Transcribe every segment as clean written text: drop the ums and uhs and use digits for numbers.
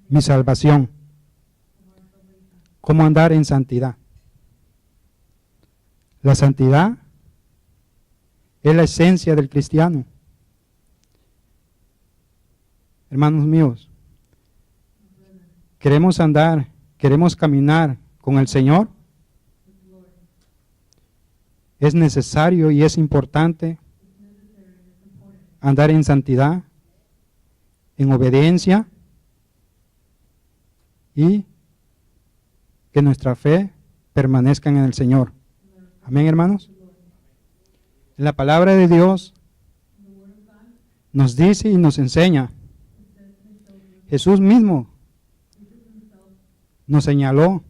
mi salvación. ¿Cómo andar en santidad? La santidad es la esencia del cristiano. Hermanos míos, queremos andar, queremos caminar con el Señor. Es necesario y es importante andar en santidad, en obediencia, y que nuestra fe permanezca en el Señor. Amén, hermanos. En la palabra de Dios nos dice y nos enseña. Jesús mismo nos señaló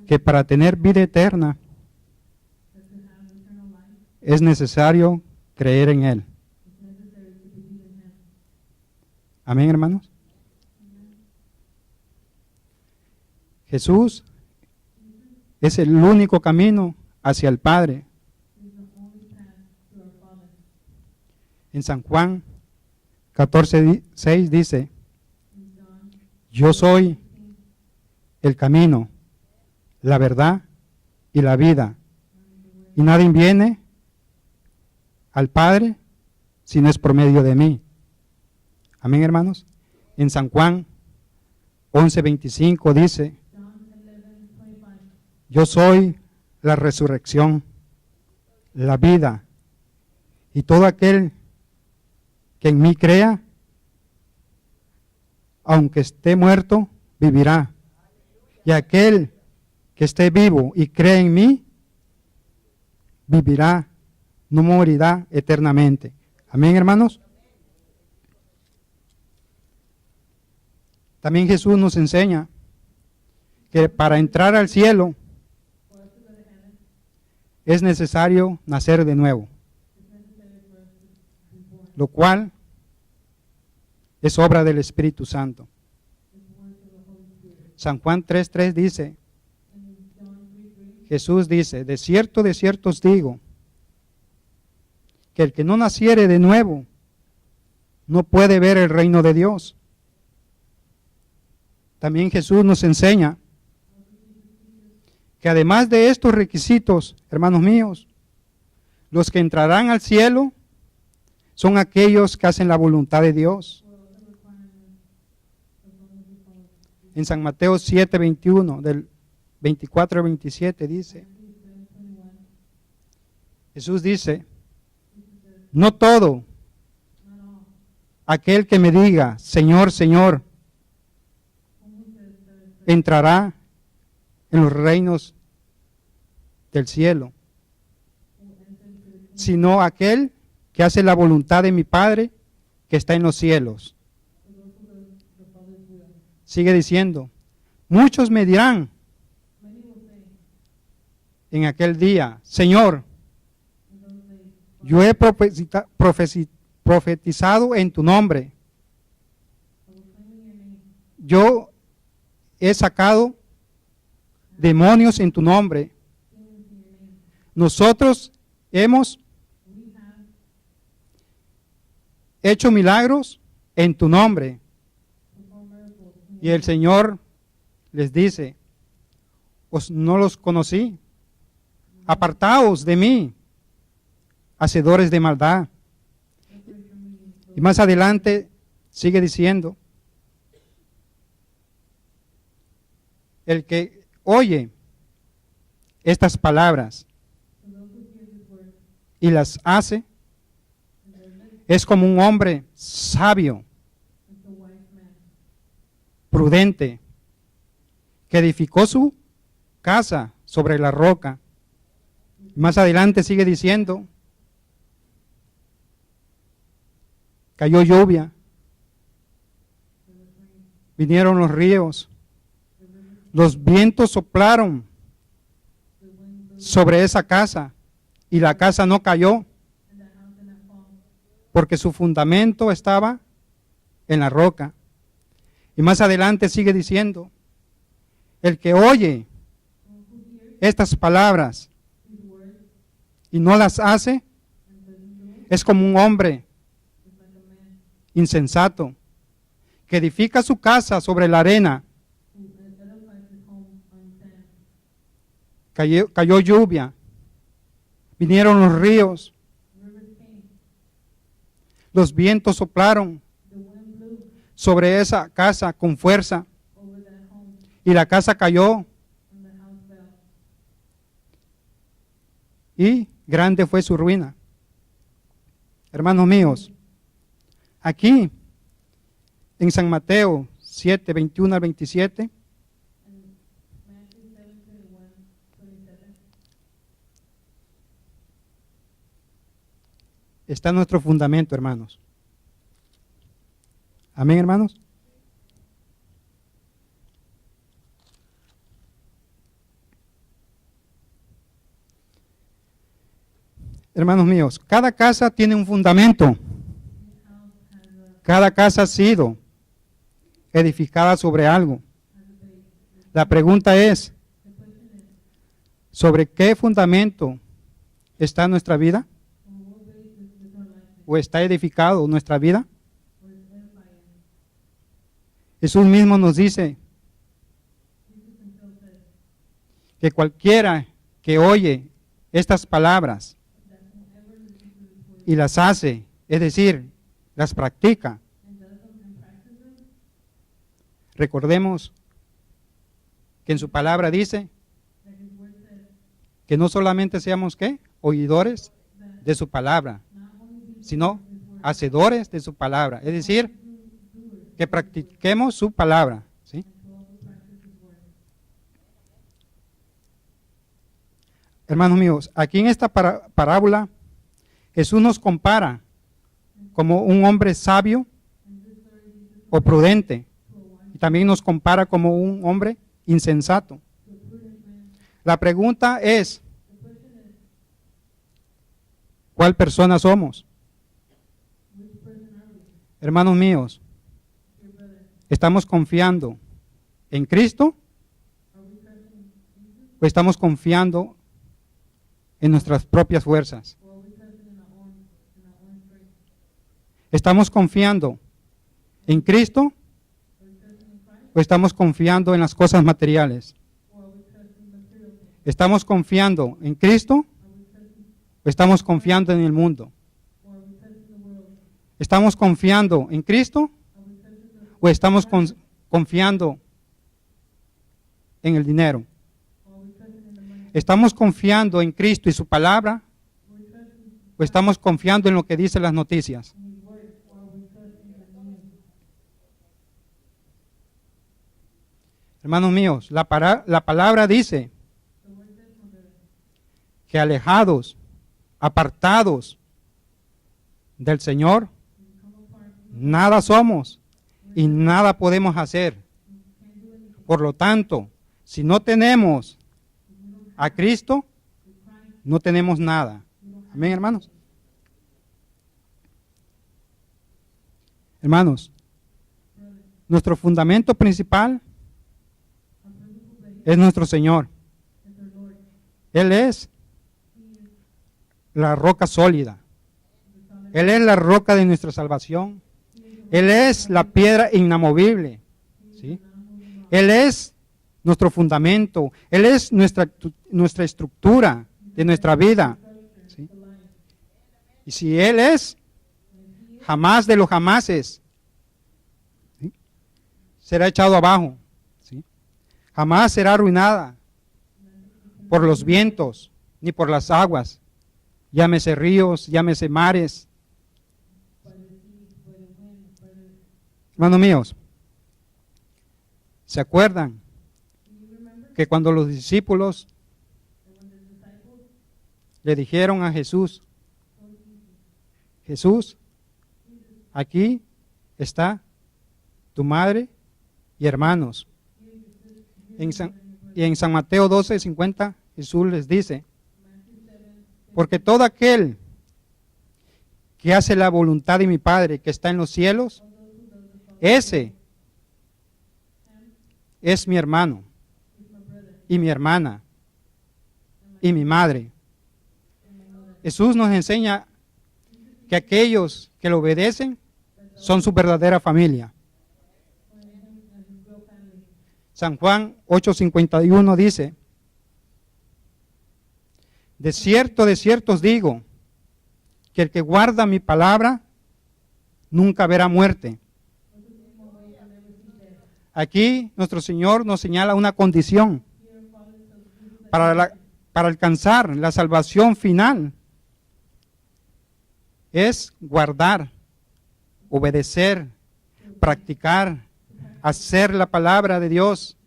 que para tener vida eterna es necesario creer en Él. Amén, hermanos. Jesús es el único camino hacia el Padre. En San Juan 14:6 dice: yo soy el camino, la verdad y la vida, y nadie viene al Padre si no es por medio de mí. Amén, hermanos. En San Juan 11:25 dice: yo soy la resurrección, la vida, y todo aquel que en mí crea, aunque esté muerto, vivirá. Y aquel que esté vivo y cree en mí, vivirá, no morirá eternamente. Amén, hermanos. También Jesús nos enseña que para entrar al cielo es necesario nacer de nuevo, lo cual es obra del Espíritu Santo. San Juan 3:3 dice, Jesús dice: de cierto os digo, que el que no naciere de nuevo no puede ver el reino de Dios. También Jesús nos enseña que además de estos requisitos, hermanos míos, los que entrarán al cielo son aquellos que hacen la voluntad de Dios. En San Mateo 7:21, del 24 al 27 dice, Jesús dice: no todo aquel que me diga, Señor, Señor, entrará en los reinos del cielo, sino aquel que hace la voluntad de mi Padre que está en los cielos. Sigue diciendo: muchos me dirán en aquel día, Señor, yo he profetizado en tu nombre, yo he sacado demonios en tu nombre, nosotros hemos hecho milagros en tu nombre. Y el Señor les dice: no los conocí, apartaos de mí, hacedores de maldad. Y más adelante sigue diciendo: el que oye estas palabras y las hace es como un hombre sabio, prudente, que edificó su casa sobre la roca. Más adelante sigue diciendo: cayó lluvia, vinieron los ríos, los vientos soplaron sobre esa casa y la casa no cayó porque su fundamento estaba en la roca. Y más adelante sigue diciendo: el que oye estas palabras y no las hace es como un hombre insensato que edifica su casa sobre la arena. Cayó lluvia, vinieron los ríos, los vientos soplaron sobre esa casa con fuerza y la casa cayó y grande fue su ruina. Hermanos míos, aquí en San Mateo 7, 21 al 27, está nuestro fundamento, hermanos. Amén, hermanos. Hermanos míos, cada casa tiene un fundamento. Cada casa ha sido edificada sobre algo. La pregunta es, ¿sobre qué fundamento está nuestra vida? ¿O está edificado nuestra vida? Jesús mismo nos dice que cualquiera que oye estas palabras y las hace, es decir, las practica. Recordemos que en su palabra dice que no solamente seamos ¿qué? Oidores de su palabra, sino hacedores de su palabra, es decir, que practiquemos su palabra, ¿sí? Hermanos míos, aquí en esta parábola Jesús nos compara como un hombre sabio o prudente, y también nos compara como un hombre insensato. La pregunta es, ¿cuál persona somos? Hermanos míos, ¿estamos confiando en Cristo o estamos confiando en nuestras propias fuerzas? ¿Estamos confiando en Cristo o estamos confiando en las cosas materiales? ¿Estamos confiando en Cristo o estamos confiando en el mundo? ¿Estamos confiando en Cristo o estamos confiando en el dinero? ¿Estamos confiando en Cristo y su palabra o estamos confiando en lo que dicen las noticias? Hermanos míos, la palabra dice que alejados, apartados del Señor, nada somos y nada podemos hacer. Por lo tanto, si no tenemos a Cristo, no tenemos nada. Amén, hermanos. Hermanos, nuestro fundamento principal es nuestro Señor. Él es la roca sólida. Él es la roca de nuestra salvación. Él es la piedra inamovible. ¿Sí? Él es nuestro fundamento. Él es nuestra estructura de nuestra vida. ¿Sí? Y si Él es, jamás de los jamases, ¿sí?, será echado abajo. ¿Sí? Jamás será arruinada por los vientos ni por las aguas. Llámese ríos, llámese mares. Hermanos míos, ¿se acuerdan que cuando los discípulos le dijeron a Jesús, Jesús, aquí está tu madre y hermanos? En San Mateo 12:50 Jesús les dice, porque todo aquel que hace la voluntad de mi Padre que está en los cielos, ese es mi hermano y mi hermana y mi madre. Jesús nos enseña que aquellos que lo obedecen son su verdadera familia. San Juan 8:51 dice, de cierto os digo, que el que guarda mi palabra nunca verá muerte. Aquí nuestro Señor nos señala una condición para alcanzar la salvación final. Es guardar, obedecer, practicar, hacer la palabra de Dios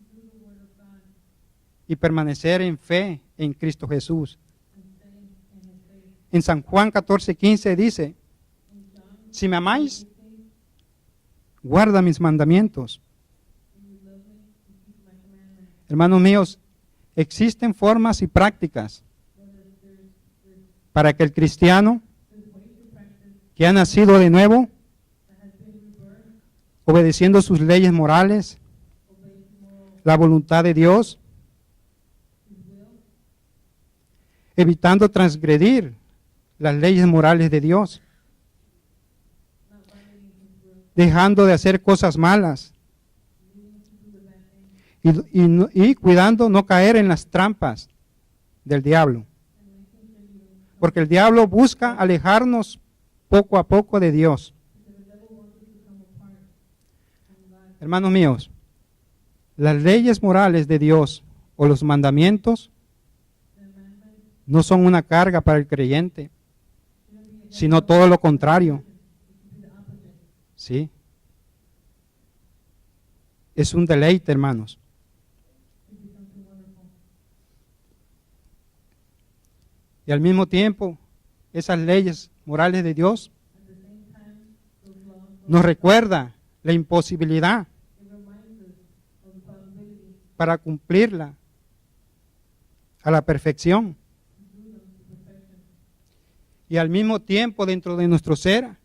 y permanecer en fe en Cristo Jesús. En San Juan 14:15 dice, si me amáis, guarda mis mandamientos. Hermanos míos, existen formas y prácticas para que el cristiano que ha nacido de nuevo, obedeciendo sus leyes morales, la voluntad de Dios, evitando transgredir las leyes morales de Dios, dejando de hacer cosas malas y cuidando no caer en las trampas del diablo, porque el diablo busca alejarnos poco a poco de Dios. Hermanos míos, las leyes morales de Dios o los mandamientos no son una carga para el creyente, sino todo lo contrario. Sí. Es un deleite, hermanos. Y al mismo tiempo, esas leyes morales de Dios nos recuerda la imposibilidad para cumplirla a la perfección. Y al mismo tiempo, dentro de nuestro ser,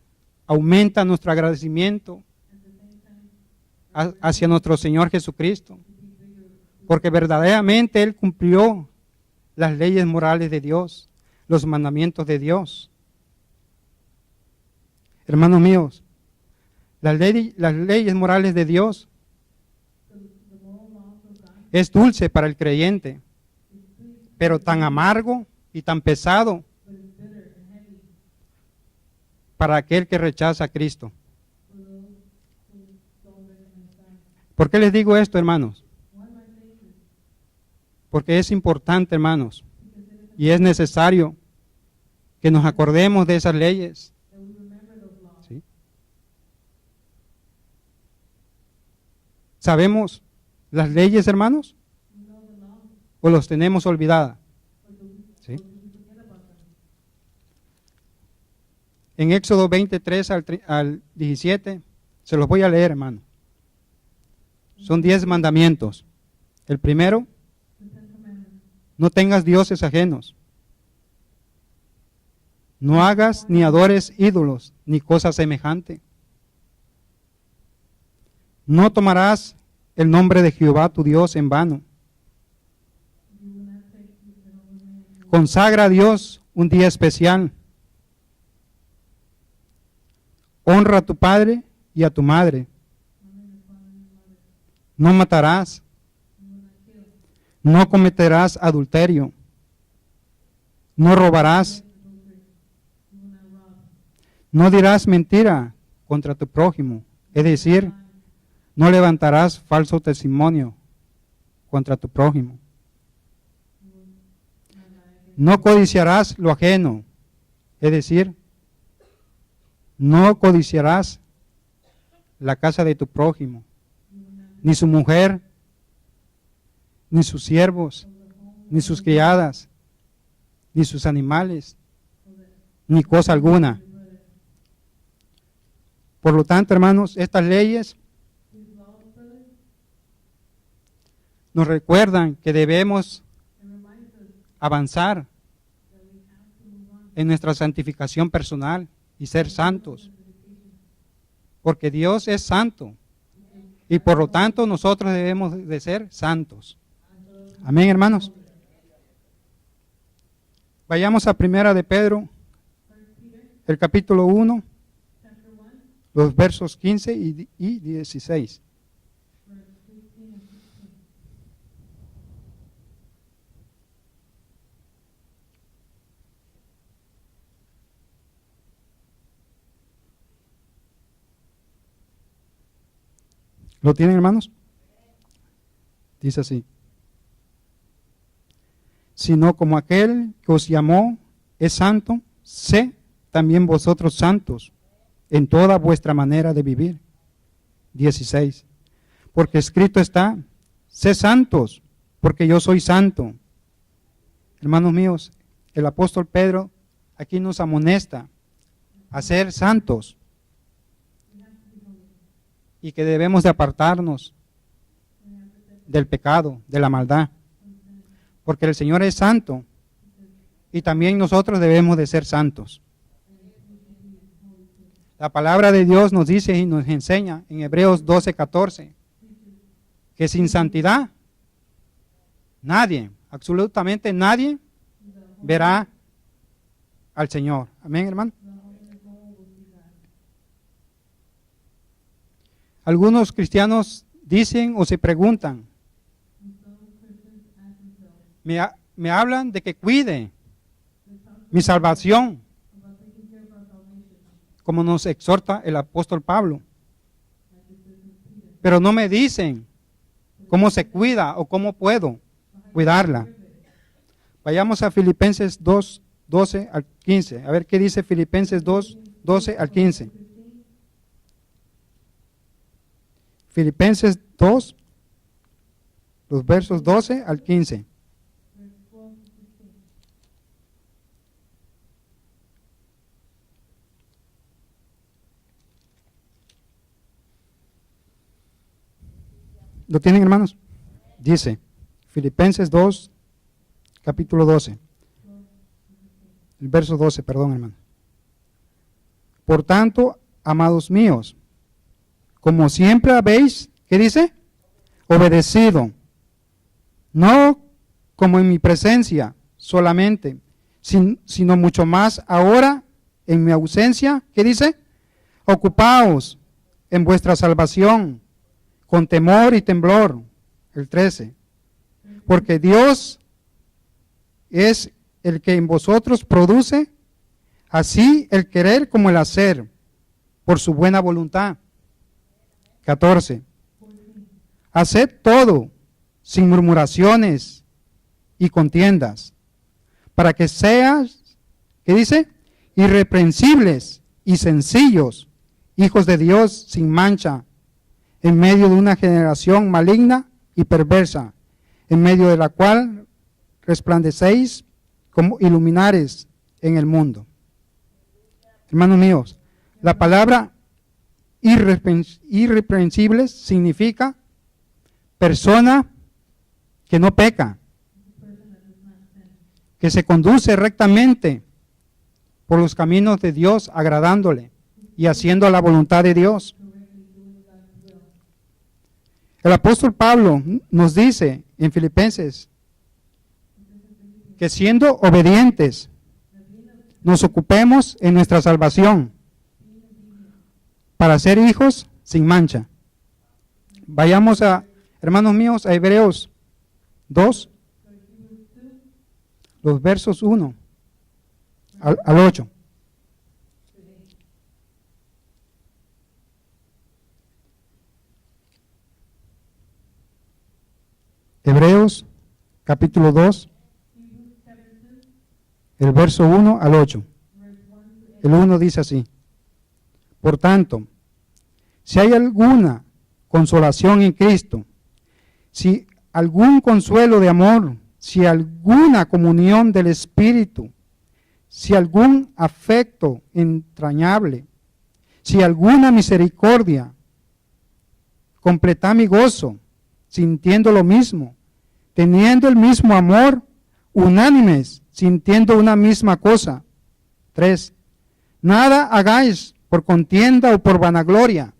aumenta nuestro agradecimiento hacia nuestro Señor Jesucristo, porque verdaderamente Él cumplió las leyes morales de Dios, los mandamientos de Dios. Hermanos míos, las leyes morales de Dios es dulce para el creyente, pero tan amargo y tan pesado para aquel que rechaza a Cristo. ¿Por qué les digo esto, hermanos? Porque es importante, hermanos, y es necesario que nos acordemos de esas leyes. ¿Sí? ¿Sabemos las leyes, hermanos? ¿O los tenemos olvidadas? ¿Sí? En Éxodo 23 al 17, se los voy a leer, hermano. Son 10 mandamientos. El primero, no tengas dioses ajenos. No hagas ni adores ídolos, ni cosa semejante. No tomarás el nombre de Jehová tu Dios en vano. Consagra a Dios un día especial. Honra a tu padre y a tu madre. No matarás. No cometerás adulterio. No robarás. No dirás mentira contra tu prójimo. Es decir, no levantarás falso testimonio contra tu prójimo. No codiciarás lo ajeno. Es decir, no codiciarás la casa de tu prójimo, ni su mujer, ni sus siervos, ni sus criadas, ni sus animales, ni cosa alguna. Por lo tanto, hermanos, estas leyes nos recuerdan que debemos avanzar en nuestra santificación personal y ser santos, porque Dios es santo y por lo tanto nosotros debemos de ser santos. Amén, hermanos. Vayamos a Primera de Pedro, el capítulo 1, los versos 15 y 16. ¿Lo tienen, hermanos? Dice así: sino como aquel que os llamó es santo, sé también vosotros santos en toda vuestra manera de vivir. 16. Porque escrito está: sé santos, porque yo soy santo. Hermanos míos, el apóstol Pedro aquí nos amonesta a ser santos y que debemos de apartarnos del pecado, de la maldad, porque el Señor es santo y también nosotros debemos de ser santos. La palabra de Dios nos dice y nos enseña en Hebreos 12:14 que sin santidad nadie, absolutamente nadie, verá al Señor. Amén, hermano. Algunos cristianos dicen o se preguntan, me hablan de que cuide mi salvación, como nos exhorta el apóstol Pablo, pero no me dicen cómo se cuida o cómo puedo cuidarla. Vayamos a Filipenses 2:12 al 15, a ver qué dice Filipenses 2:12 al 15. Filipenses 2, los versos 12 al 15. ¿Lo tienen, hermanos? Dice, Filipenses 2, capítulo 12. El verso 12, perdón, hermano. Por tanto, amados míos, como siempre habéis, ¿qué dice? Obedecido, no como en mi presencia solamente, sino mucho más ahora en mi ausencia, ¿qué dice? Ocupaos en vuestra salvación con temor y temblor. El 13. Porque Dios es el que en vosotros produce así el querer como el hacer, por su buena voluntad. 14. Haced todo sin murmuraciones y contiendas, para que seas, ¿qué dice? Irreprensibles y sencillos, hijos de Dios sin mancha, en medio de una generación maligna y perversa, en medio de la cual resplandecéis como iluminares en el mundo. Hermanos míos, la palabra irreprensibles significa persona que no peca, que se conduce rectamente por los caminos de Dios, agradándole y haciendo la voluntad de Dios. El apóstol Pablo nos dice en Filipenses que siendo obedientes nos ocupemos en nuestra salvación para ser hijos sin mancha. Vayamos a, hermanos míos, a Hebreos 2, los versos 1 al 8. Hebreos capítulo 2, el verso 1 al 8. El 1 dice así: por tanto, si hay alguna consolación en Cristo, si algún consuelo de amor, si alguna comunión del Espíritu, si algún afecto entrañable, si alguna misericordia, completad mi gozo, sintiendo lo mismo, teniendo el mismo amor, unánimes, sintiendo una misma cosa. 3. Nada hagáis por contienda o por vanagloria,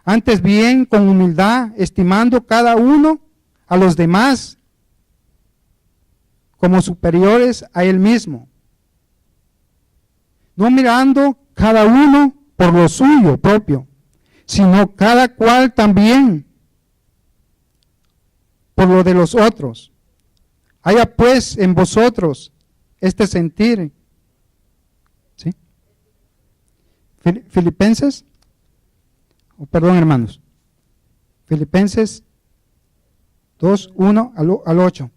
antes bien con humildad, estimando cada uno a los demás como superiores a él mismo, no mirando cada uno por lo suyo propio, sino cada cual también por lo de los otros. Haya pues en vosotros este sentir. ¿Sí? Filipenses, perdón, hermanos, Filipenses 2, 1 al 8.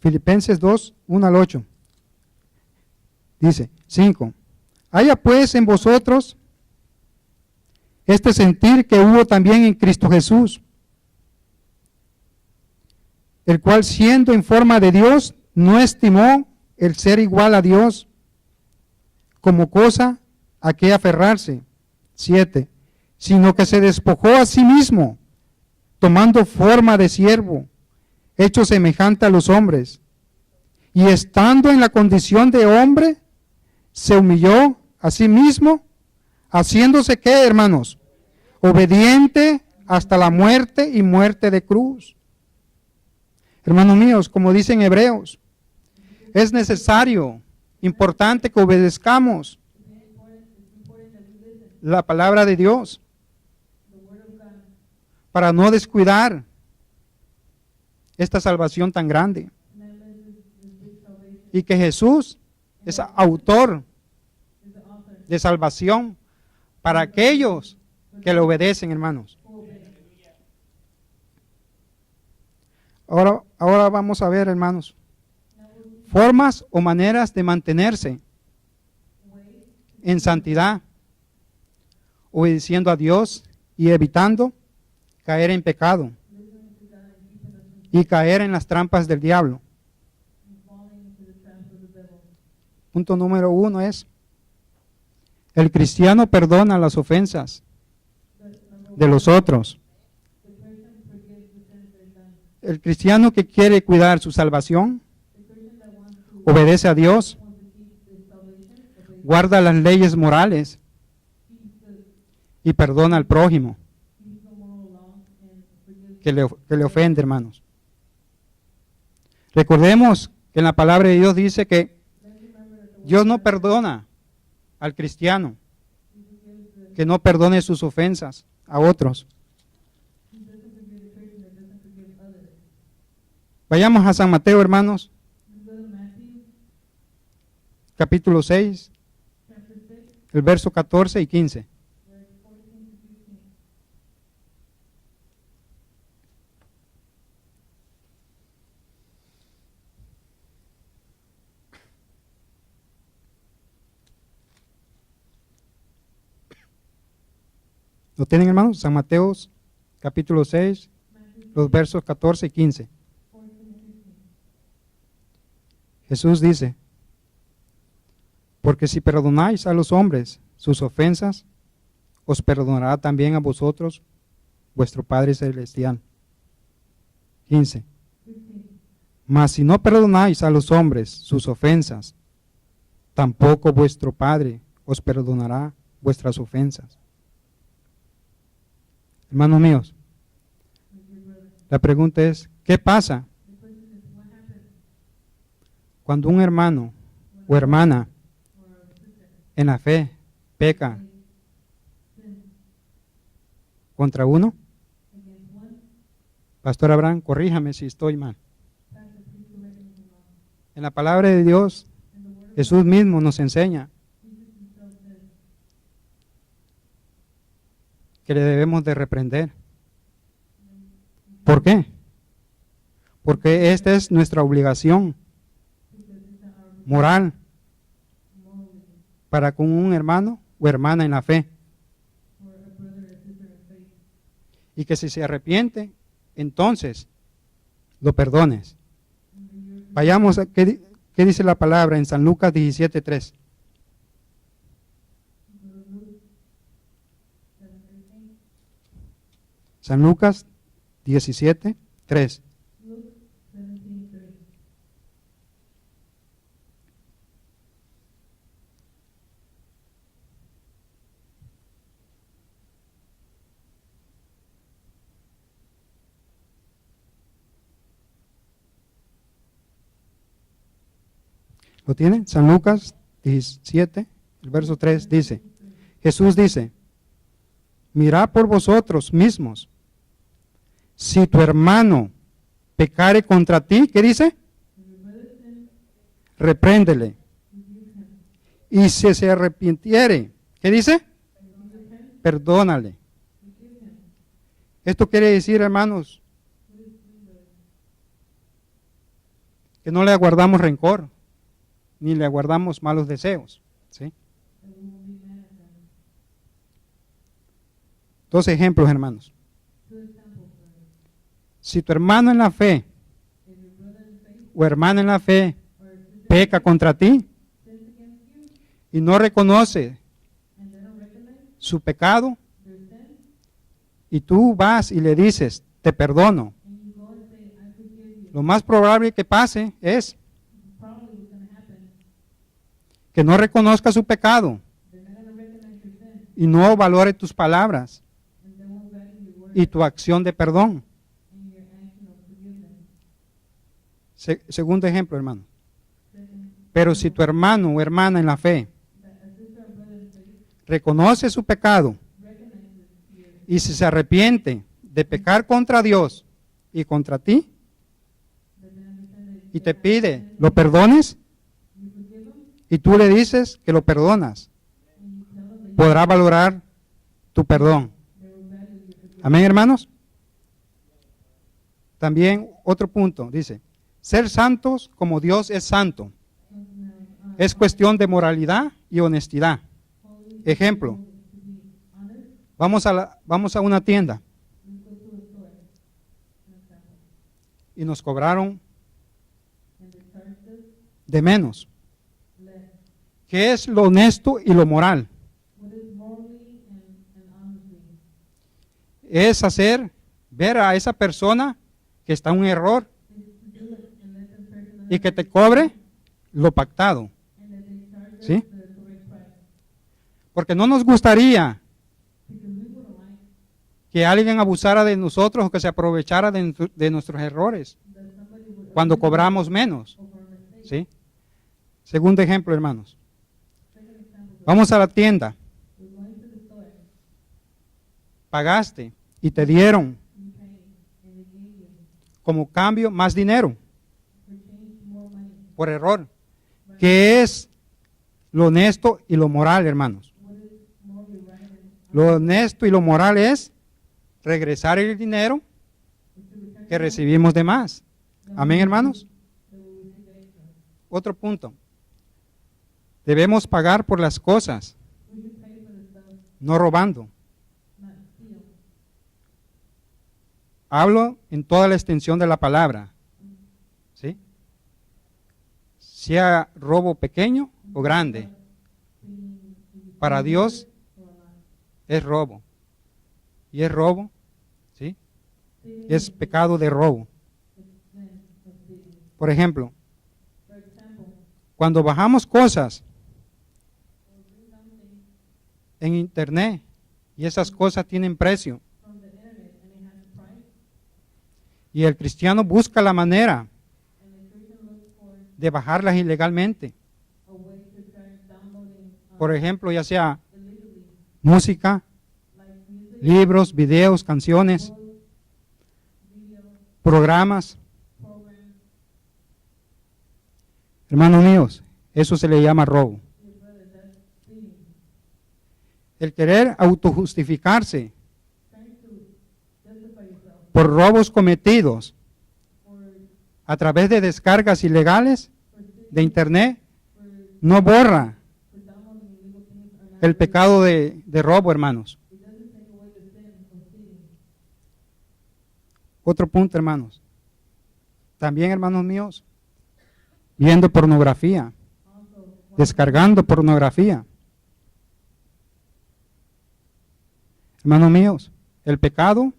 Filipenses 2, 1 al 8. Dice, 5. Haya pues en vosotros este sentir que hubo también en Cristo Jesús, el cual siendo en forma de Dios, no estimó el ser igual a Dios como cosa a que aferrarse. 7. Sino que se despojó a sí mismo, tomando forma de siervo, hecho semejante a los hombres, y estando en la condición de hombre, se humilló a sí mismo, haciéndose ¿qué, hermanos? Obediente hasta la muerte y muerte de cruz. Hermanos míos, como dicen Hebreos, es necesario, importante que obedezcamos la palabra de Dios para no descuidar esta salvación tan grande. Y que Jesús es autor de salvación para aquellos que le obedecen, hermanos. Ahora vamos a ver, hermanos, formas o maneras de mantenerse en santidad, obedeciendo a Dios y evitando caer en pecado y caer en las trampas del diablo. Punto número 1 es, el cristiano perdona las ofensas de los otros. El cristiano que quiere cuidar su salvación, obedece a Dios, guarda las leyes morales y perdona al prójimo que le ofende, hermanos. Recordemos que en la palabra de Dios dice que Dios no perdona al cristiano que no perdone sus ofensas a otros. Vayamos a San Mateo, hermanos, capítulo 6, el verso 14 y 15. ¿Lo tienen, hermanos? San Mateo, capítulo 6, los versos 14 y 15. Jesús dice, porque si perdonáis a los hombres sus ofensas, os perdonará también a vosotros vuestro Padre Celestial. 15. Mas si no perdonáis a los hombres sus ofensas, tampoco vuestro Padre os perdonará vuestras ofensas. Hermanos míos, la pregunta es, ¿qué pasa cuando un hermano o hermana en la fe peca contra uno? Pastor Abraham, corríjame si estoy mal. En la palabra de Dios, Jesús mismo nos enseña que le debemos de reprender. ¿Por qué? Porque esta es nuestra obligación moral para con un hermano o hermana en la fe. Y que si se arrepiente, entonces lo perdones. Vayamos a qué dice la palabra en San Lucas 17:3. San Lucas 17:3. ¿Lo tienen? San Lucas 17, el verso 3 dice, Jesús dice, mirad por vosotros mismos, si tu hermano pecare contra ti, ¿qué dice? repréndele. Y si se arrepintiere, ¿qué dice? Perdónale. Esto quiere decir, hermanos, que no le aguardamos rencor, ni le aguardamos malos deseos, ¿sí? Dos ejemplos, hermanos. Si tu hermano en la fe o hermana en la fe peca contra ti y no reconoce su pecado, y tú vas y le dices, te perdono, lo más probable que pase es que no reconozca su pecado y no valore tus palabras y tu acción de perdón. Segundo ejemplo, hermano. Pero si tu hermano o hermana en la fe reconoce su pecado y si se arrepiente de pecar contra Dios y contra ti y te pide lo perdones y tú le dices que lo perdonas, podrá valorar tu perdón. Amén, hermanos. También otro punto, dice, ser santos como Dios es santo. Es cuestión de moralidad y honestidad. Ejemplo, vamos a una tienda y nos cobraron de menos. ¿Qué es lo honesto y lo moral? Es ver a esa persona que está en un error y que te cobre lo pactado. ¿Sí? Porque no nos gustaría que alguien abusara de nosotros o que se aprovechara de nuestros errores cuando cobramos menos. ¿Sí? Segundo ejemplo, hermanos. Vamos a la tienda. Pagaste y te dieron como cambio más dinero por error. ¿Qué es lo honesto y lo moral, hermanos? Lo honesto y lo moral es regresar el dinero que recibimos de más. Amén, hermanos. Otro punto. Debemos pagar por las cosas, no robando. Hablo en toda la extensión de la palabra. ¿Sí? Sea robo pequeño o grande. Para Dios es robo. Y es robo, ¿sí? Es pecado de robo. Por ejemplo, cuando bajamos cosas en internet y esas cosas tienen precio y el cristiano busca la manera de bajarlas ilegalmente, por ejemplo, ya sea música, libros, videos, canciones, programas. Hermanos míos, eso se le llama robo. El querer autojustificarse por robos cometidos a través de descargas ilegales de internet no borra el pecado de robo, hermanos. Otro punto, hermanos. También, hermanos míos, viendo pornografía, descargando pornografía. Hermanos míos, el pecado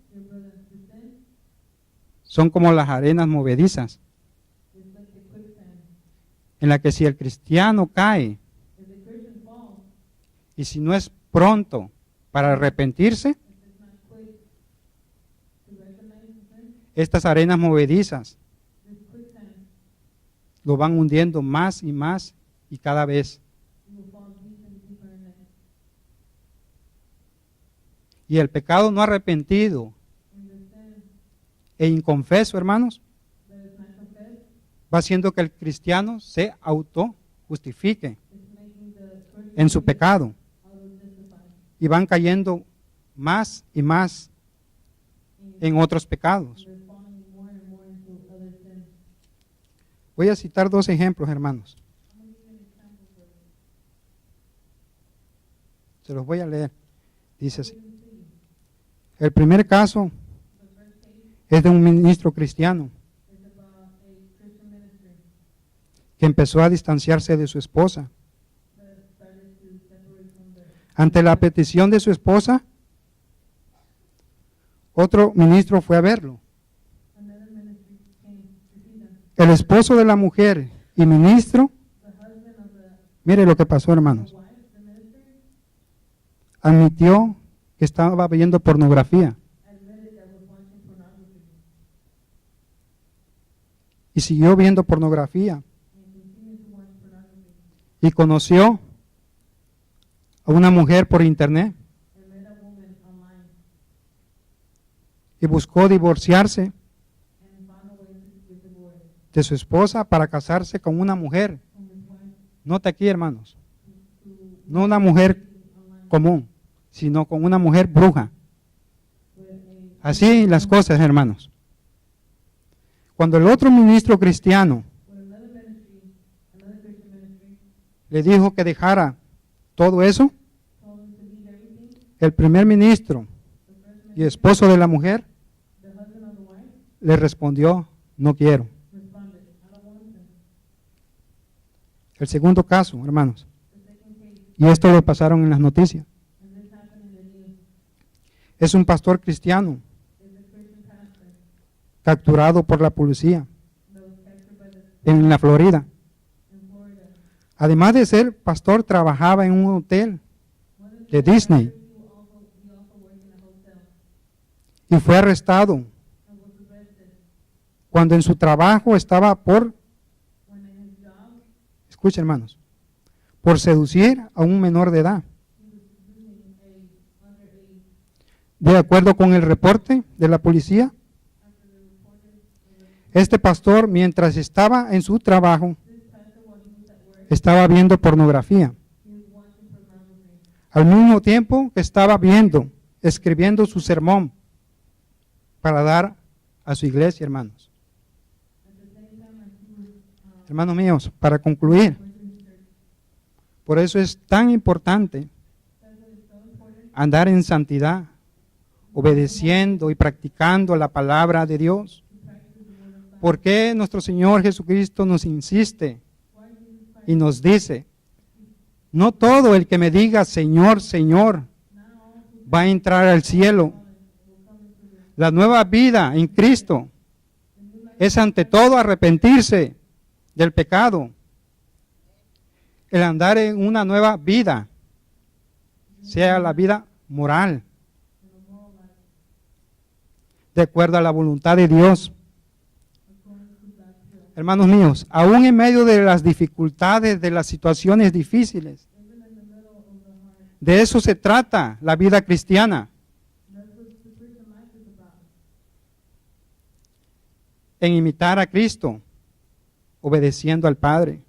son como las arenas movedizas, en la que si el cristiano cae y si no es pronto para arrepentirse, estas arenas movedizas lo van hundiendo más y más y cada vez. Y el pecado no arrepentido e inconfeso, hermanos, va haciendo que el cristiano se autojustifique en su pecado. Y van cayendo más y más en otros pecados. Voy a citar 2 ejemplos, hermanos. Se los voy a leer. Dice así. El primer caso es de un ministro cristiano que empezó a distanciarse de su esposa. Ante la petición de su esposa, otro ministro fue a verlo. El esposo de la mujer y ministro, mire lo que pasó, hermanos. Admitió que estaba viendo pornografía. Y siguió viendo pornografía. Y conoció a una mujer por internet. Y buscó divorciarse de su esposa para casarse con una mujer. Nota aquí, hermanos. No una mujer común, sino con una mujer bruja. Así las cosas, hermanos. Cuando el otro ministro cristiano le dijo que dejara todo eso, el primer ministro y esposo de la mujer le respondió: no quiero. El segundo caso, hermanos, y esto lo pasaron en las noticias, es un pastor cristiano capturado por la policía en la Florida. Además de ser pastor, trabajaba en un hotel de Disney y fue arrestado cuando en su trabajo estaba escuchen, hermanos, por seducir a un menor de edad. De acuerdo con el reporte de la policía, este pastor, mientras estaba en su trabajo, estaba viendo pornografía. Al mismo tiempo que estaba escribiendo su sermón para dar a su iglesia, hermanos. Hermanos míos, para concluir, por eso es tan importante andar en santidad, obedeciendo y practicando la palabra de Dios. ¿Por qué nuestro Señor Jesucristo nos insiste y nos dice: no todo el que me diga Señor, Señor va a entrar al cielo? La nueva vida en Cristo es ante todo arrepentirse del pecado, el andar en una nueva vida, sea la vida moral, de acuerdo a la voluntad de Dios. Hermanos míos, aún en medio de las dificultades, de las situaciones difíciles, de eso se trata la vida cristiana. En imitar a Cristo, obedeciendo al Padre.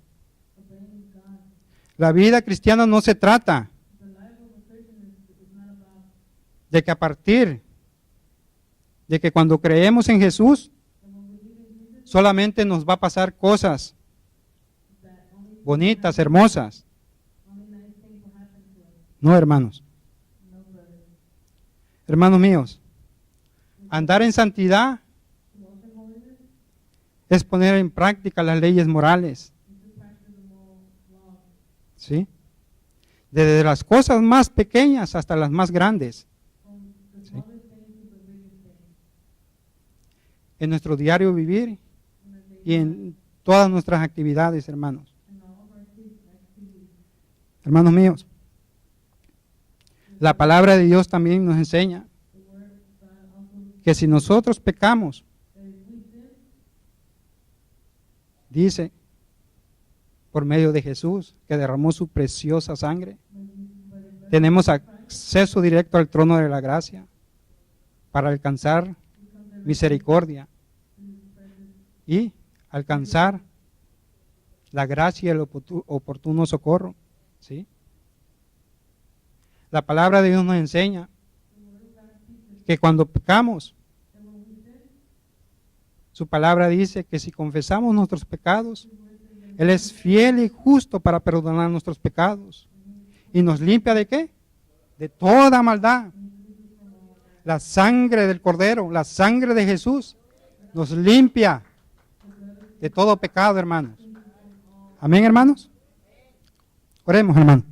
La vida cristiana no se trata de que a partir de que cuando creemos en Jesús, solamente nos va a pasar cosas bonitas, hermosas. No, hermanos. Hermanos míos, andar en santidad es poner en práctica las leyes morales. ¿Sí? Desde las cosas más pequeñas hasta las más grandes. ¿Sí? En nuestro diario vivir y en todas nuestras actividades, hermanos. Hermanos míos, la palabra de Dios también nos enseña que si nosotros pecamos, dice, por medio de Jesús, que derramó su preciosa sangre, tenemos acceso directo al trono de la gracia para alcanzar misericordia y alcanzar la gracia y el oportuno socorro. ¿Sí? La palabra de Dios nos enseña que cuando pecamos, su palabra dice que si confesamos nuestros pecados, Él es fiel y justo para perdonar nuestros pecados. ¿Y nos limpia de qué? De toda maldad. La sangre del Cordero, la sangre de Jesús, nos limpia de todo pecado, hermanos. Amén, hermanos. Oremos, hermanos.